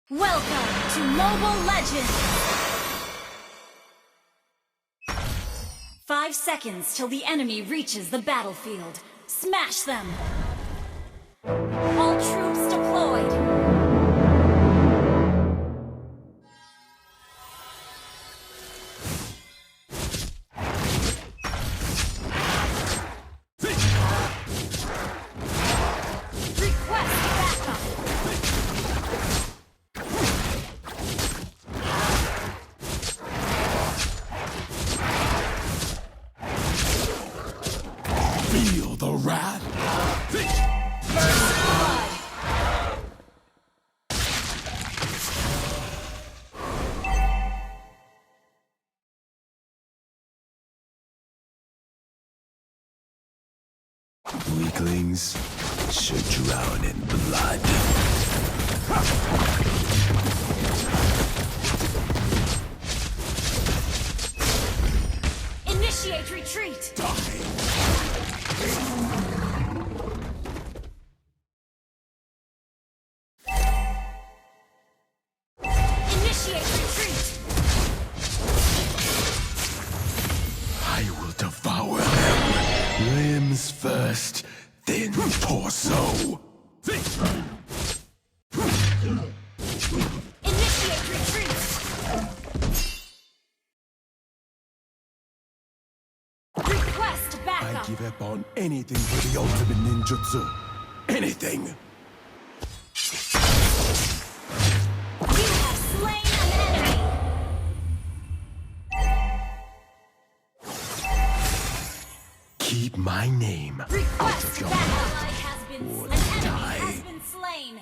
Welcome to Mobile Legends! 5 seconds till the enemy reaches the battlefield. Smash them! All troops deployed! Feel the wrath. Weaklings should drown in blood. Initiate retreat! Initiate retreat! I will devour them. Limbs first, then torso. Initiate retreat! Request I backup! give up on anything for the ultimate ninjutsu. Anything. You have slain an enemy! Keep my name out of Request your backup! mouth. Ally has been Or slain. An enemy die. has been slain.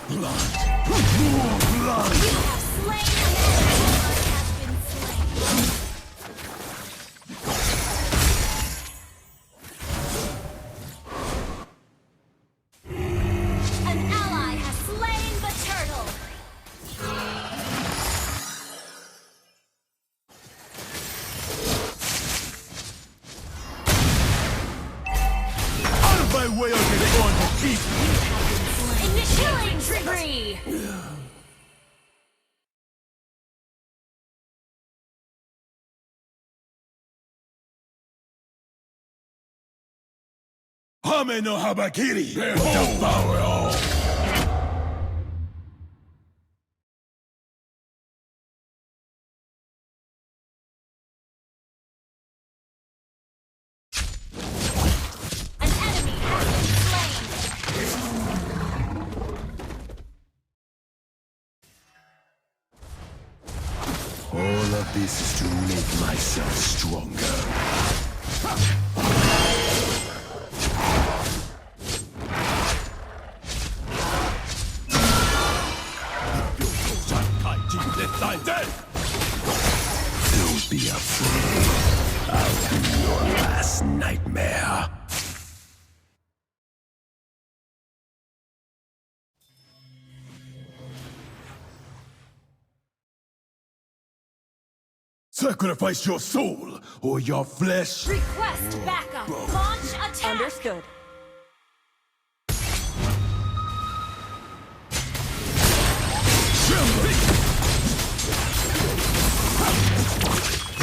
Blood. More blood. You have slain an enemy. Ally has been slain. An ally has slain the turtle. Out of my way, I'll get on to keep. Initiating tree. Hame no Habakiri. Devour all. An enemy has been slain. All of this is to make myself stronger. Don't be afraid. I'll be your last nightmare. Sacrifice your soul or your flesh. Request backup. Launch attack. Understood.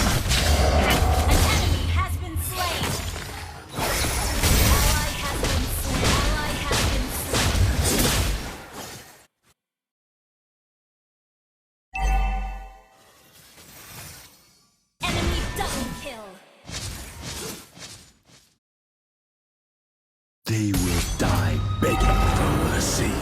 An enemy has been slain. Ally has been slain. Ally has been slain. Enemy double kill. They will die begging for mercy.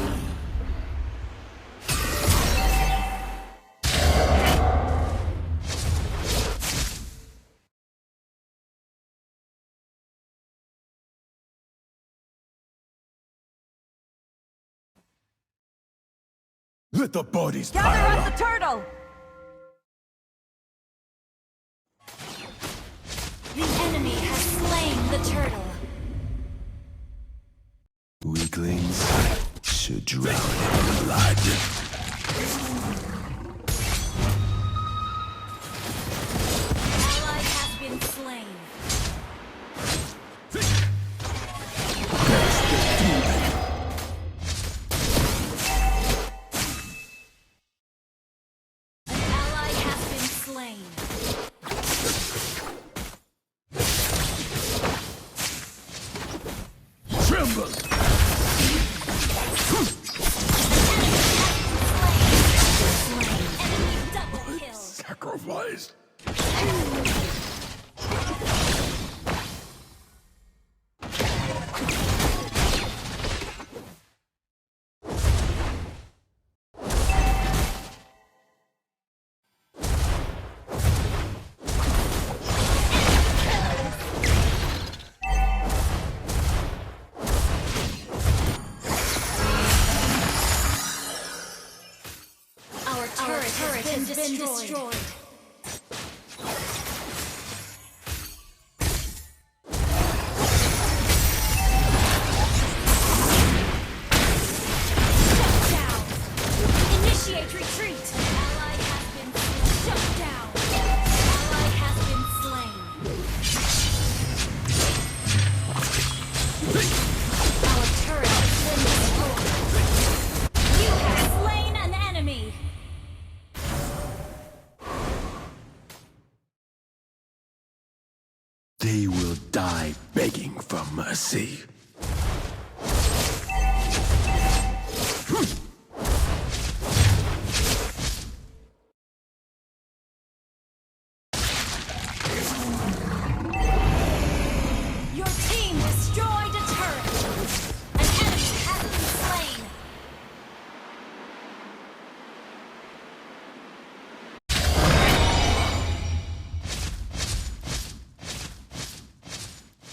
Let the bodies Gather pile up up. the turtle! The enemy has slain the turtle. Weaklings should drown in blood. slain. Tremble! Enemy double kill. Sacrifice! Our turret has been destroyed. Shut down. Initiate retreat. Ally has been shut down. Ally has been slain. Our turret has been destroyed. You have slain an enemy. They will die begging for mercy. Your team destroyed a turret. An enemy has been slain.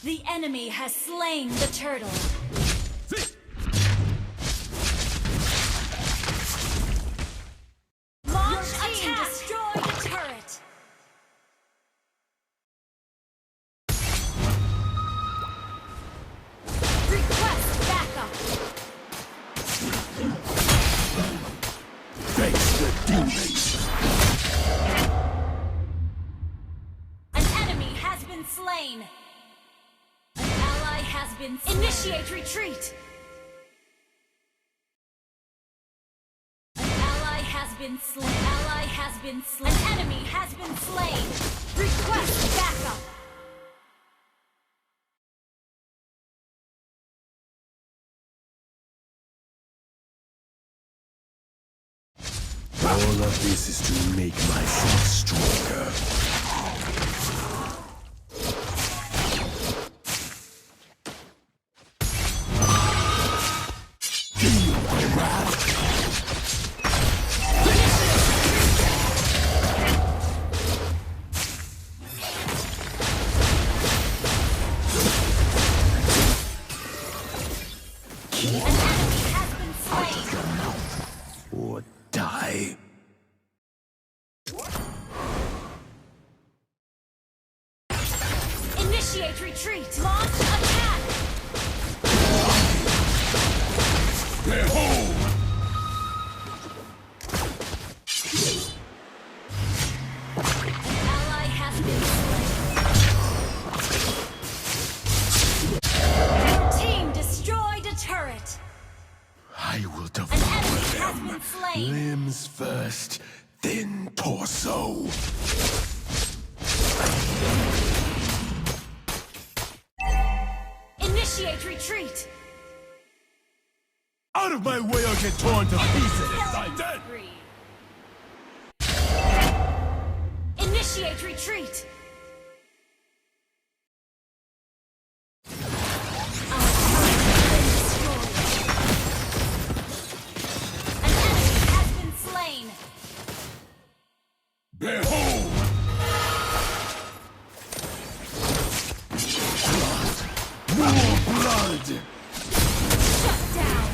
The enemy has slain the turtle. Launch attack! Destroy the turret. Request backup. Face the demons! An enemy has been slain. An ally has been slain. Initiate retreat. An ally has been slain. Ally has been slain. An enemy has been slain. Request backup. All of this is to make myself stronger. Feel my wrath! An enemy has been slain. Your mouth or die. Initiate retreat. Launch attack. Behold! An ally has been slain. Your team destroyed a turret. I will An devour enemy has them. been slain. Limbs first, then torso. Initiate retreat. Out of my way or get torn to pieces! I'm dead! Initiate retreat. Our turret has been destroyed. An enemy has been slain. Behold! More blood! Shut down.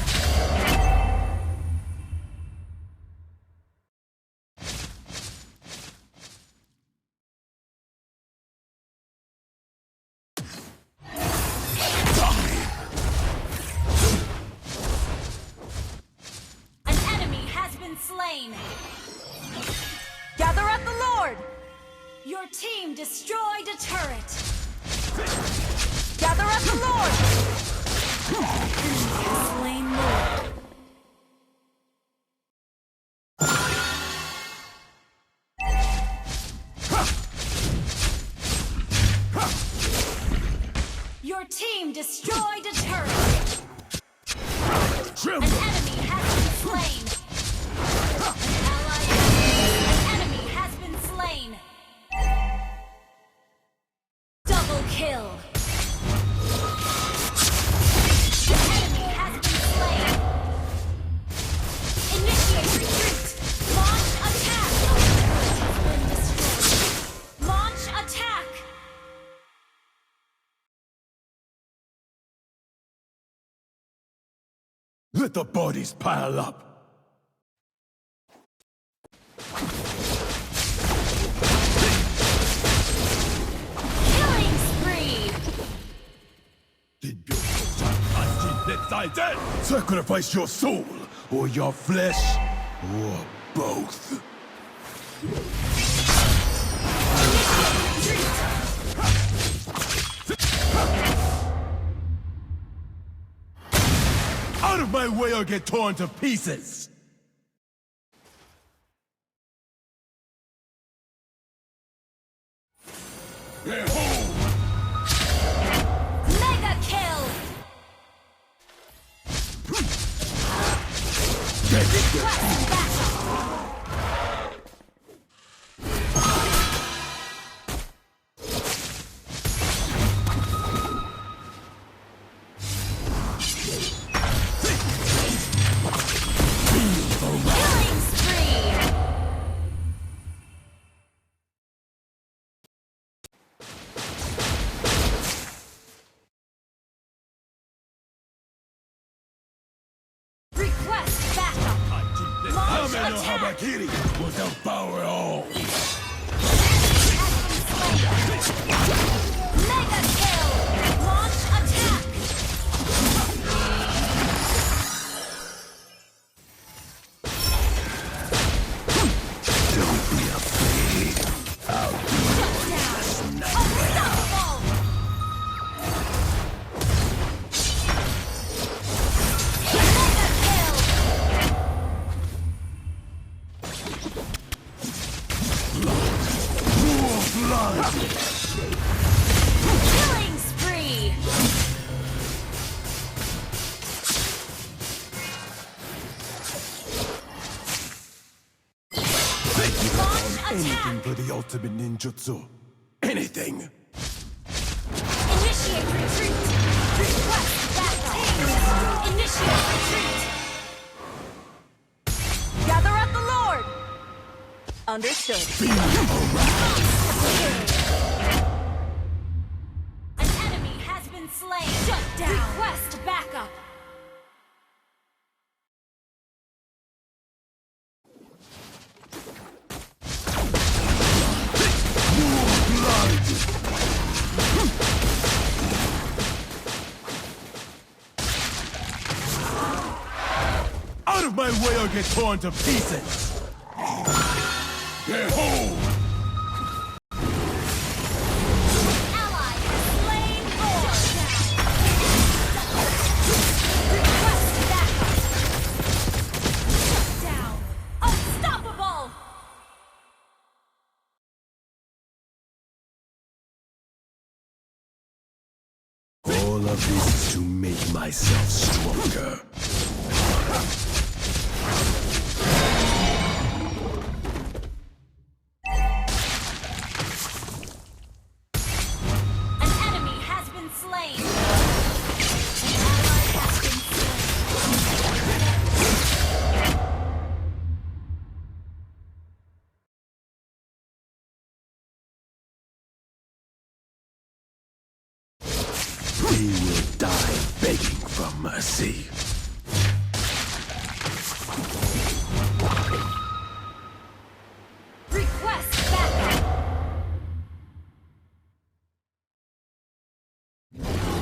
An enemy has been slain. Gather at the Lord. Your team destroyed a turret. Gather at the Lord. Enemy has slain Lord. destroyed a turret. An enemy has been slain. An enemy has been slain. Double kill. An enemy has been slain. Initiate retreat. Launch attack. Our turret has been destroyed. Launch attack. Let the bodies pile up. Killing spree. Sacrifice your soul, or your flesh, or both. Out of my way or get torn to pieces! Behold! Mega kill. Request backup. Killing spree. Request backup. Launch attack. Habakiri will devour all! Mega kill. Launch attack. Don't be afraid. Shut down. Unstoppable. Mega kill. More blood! Killing spree. Launch Anything attack. for the ultimate ninjutsu. Anything! Initiate retreat. Request backup. Initiate retreat. Gather at the Lord! Understood. An enemy has been slain. Shut down. Request backup. Out of my way or get torn to pieces! Behold! Ally has slain Lord. Request backup. Shut down. Unstoppable. All of this is to make myself stronger. An enemy has been slain. An ally has been They will die begging for mercy. Request backup.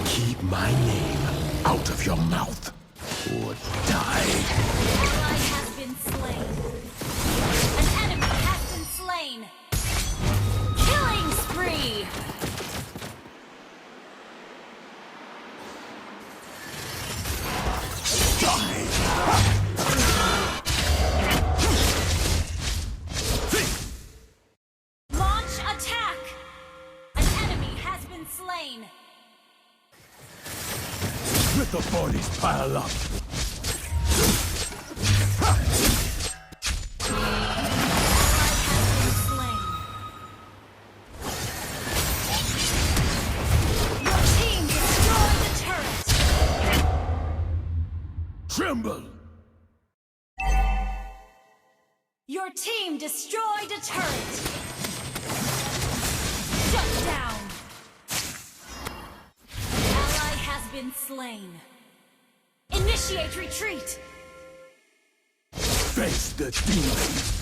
Keep my name out of your mouth, or die. Ally has been slain. An enemy has been slain. Killing spree. Launch attack. An enemy has been slain. Let the bodies pile up. Tremble! Your team destroyed a turret! Shut down! An ally has been slain. Initiate retreat! Face the demon!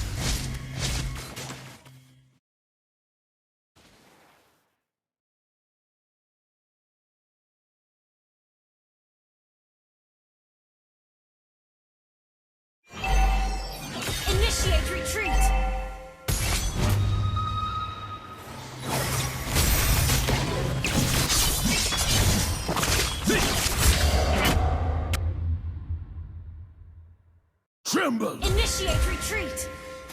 Initiate retreat! Tremble! Initiate retreat!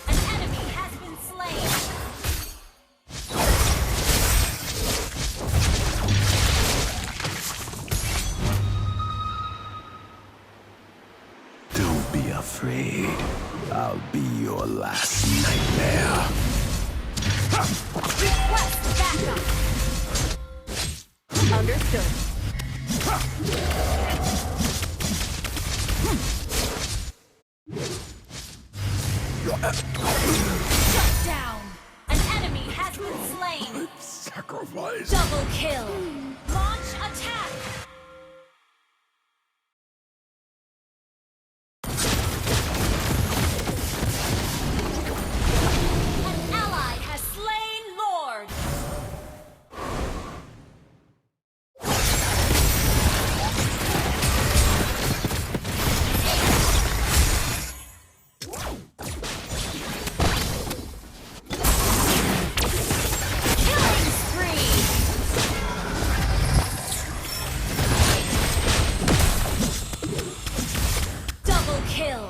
An enemy has been slain! Don't be afraid. I'll be your last nightmare. Request backup! Understood. Shut down! An enemy has been slain! Sacrifice! Double kill! Launch attack! An ally has slain Lord! Killing spree! Double kill!